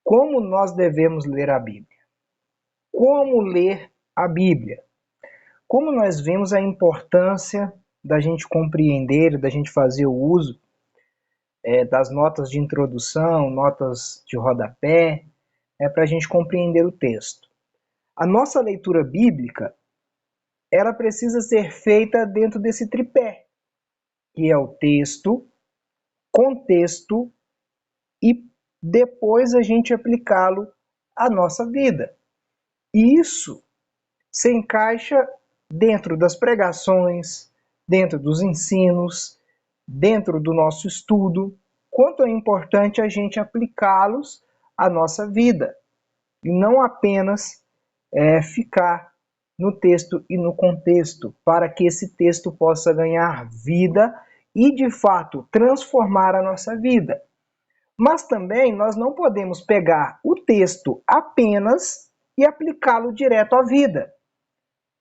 Como nós devemos ler a Bíblia? Como ler a Bíblia? Como nós vemos a importância da gente compreender, da gente fazer o uso das notas de introdução, notas de rodapé, para a gente compreender o texto. A nossa leitura bíblica, ela precisa ser feita dentro desse tripé, que é o texto, contexto e depois a gente aplicá-lo à nossa vida. E isso se encaixa dentro das pregações, dentro dos ensinos, dentro do nosso estudo, quanto é importante a gente aplicá-los à nossa vida e não apenas ficar no texto e no contexto, para que esse texto possa ganhar vida e, de fato, transformar a nossa vida. Mas também nós não podemos pegar o texto apenas e aplicá-lo direto à vida.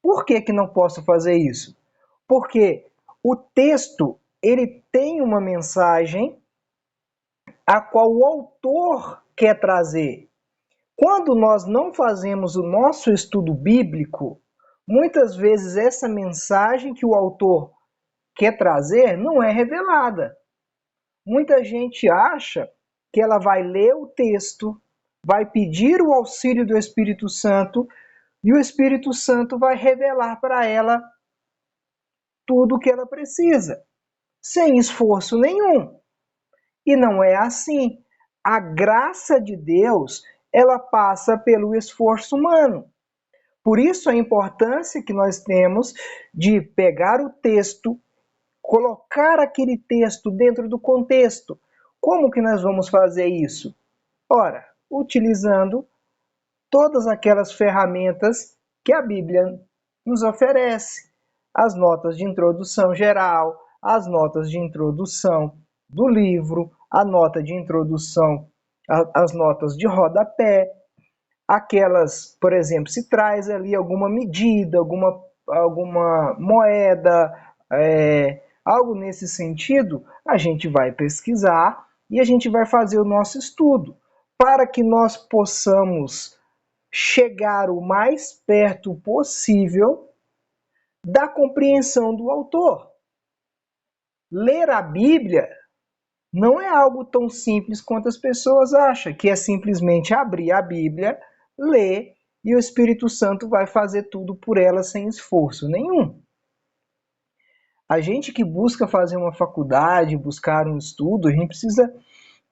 Por que não posso fazer isso? Porque o texto, ele tem uma mensagem a qual o autor quer trazer. Quando nós não fazemos o nosso estudo bíblico, muitas vezes essa mensagem que o autor quer trazer não é revelada. Muita gente acha que ela vai ler o texto, vai pedir o auxílio do Espírito Santo e o Espírito Santo vai revelar para ela tudo o que ela precisa, sem esforço nenhum. E não é assim. A graça de Deus, ela passa pelo esforço humano. Por isso a importância que nós temos de pegar o texto, colocar aquele texto dentro do contexto. Como que nós vamos fazer isso? Ora, utilizando todas aquelas ferramentas que a Bíblia nos oferece. As notas de introdução geral, as notas de introdução do livro, a nota de introdução, as notas de rodapé, aquelas, por exemplo, se traz ali alguma medida, alguma moeda, algo nesse sentido, a gente vai pesquisar e a gente vai fazer o nosso estudo, para que nós possamos chegar o mais perto possível da compreensão do autor. Ler a Bíblia não é algo tão simples quanto as pessoas acham, que é simplesmente abrir a Bíblia, ler e o Espírito Santo vai fazer tudo por ela sem esforço nenhum. A gente que busca fazer uma faculdade, buscar um estudo, a gente precisa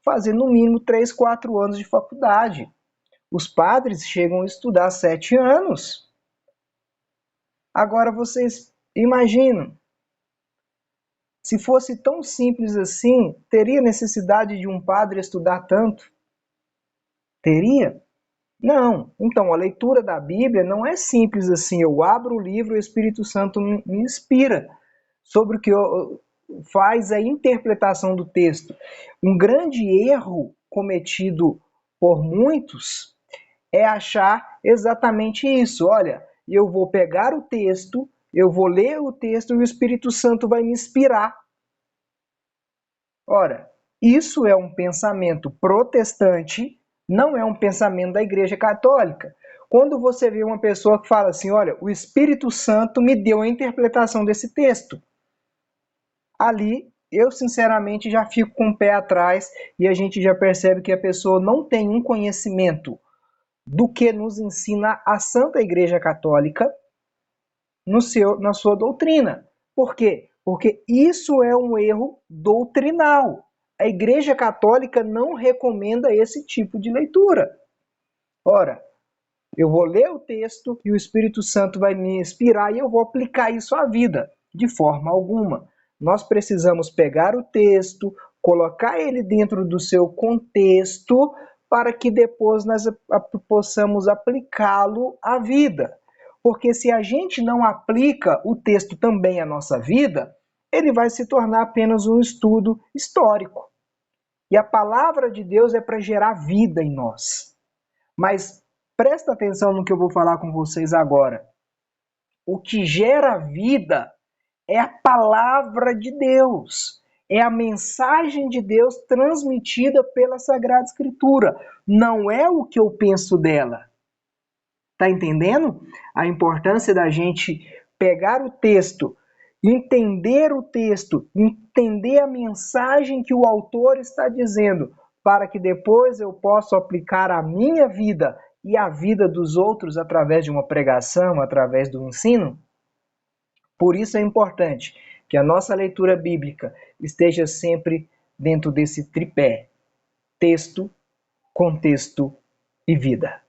fazer no mínimo 3, 4 anos de faculdade. Os padres chegam a estudar 7 anos. Agora vocês imaginam, se fosse tão simples assim, teria necessidade de um padre estudar tanto? Teria? Não. Então, a leitura da Bíblia não é simples assim. Eu abro o livro e o Espírito Santo me inspira sobre o que faz a interpretação do texto. Um grande erro cometido por muitos é achar exatamente isso. Olha, eu vou pegar o texto, eu vou ler o texto e o Espírito Santo vai me inspirar. Ora, isso é um pensamento protestante, não é um pensamento da Igreja Católica. Quando você vê uma pessoa que fala assim, olha, o Espírito Santo me deu a interpretação desse texto, ali eu sinceramente já fico com o pé atrás e a gente já percebe que a pessoa não tem um conhecimento do que nos ensina a Santa Igreja Católica na sua doutrina. Por quê? Porque isso é um erro doutrinal. A Igreja Católica não recomenda esse tipo de leitura. Ora, eu vou ler o texto e o Espírito Santo vai me inspirar e eu vou aplicar isso à vida. De forma alguma. Nós precisamos pegar o texto, colocar ele dentro do seu contexto, para que depois nós possamos aplicá-lo à vida. Porque se a gente não aplica o texto também à nossa vida, ele vai se tornar apenas um estudo histórico. E a palavra de Deus é para gerar vida em nós. Mas presta atenção no que eu vou falar com vocês agora. O que gera vida é a palavra de Deus. é a mensagem de Deus transmitida pela Sagrada Escritura, não é o que eu penso dela. Tá entendendo? A importância da gente pegar o texto, entender o texto, entender a mensagem que o autor está dizendo, para que depois eu possa aplicar a minha vida e a vida dos outros através de uma pregação, através do ensino. Por isso é importante que a nossa leitura bíblica esteja sempre dentro desse tripé: texto, contexto e vida.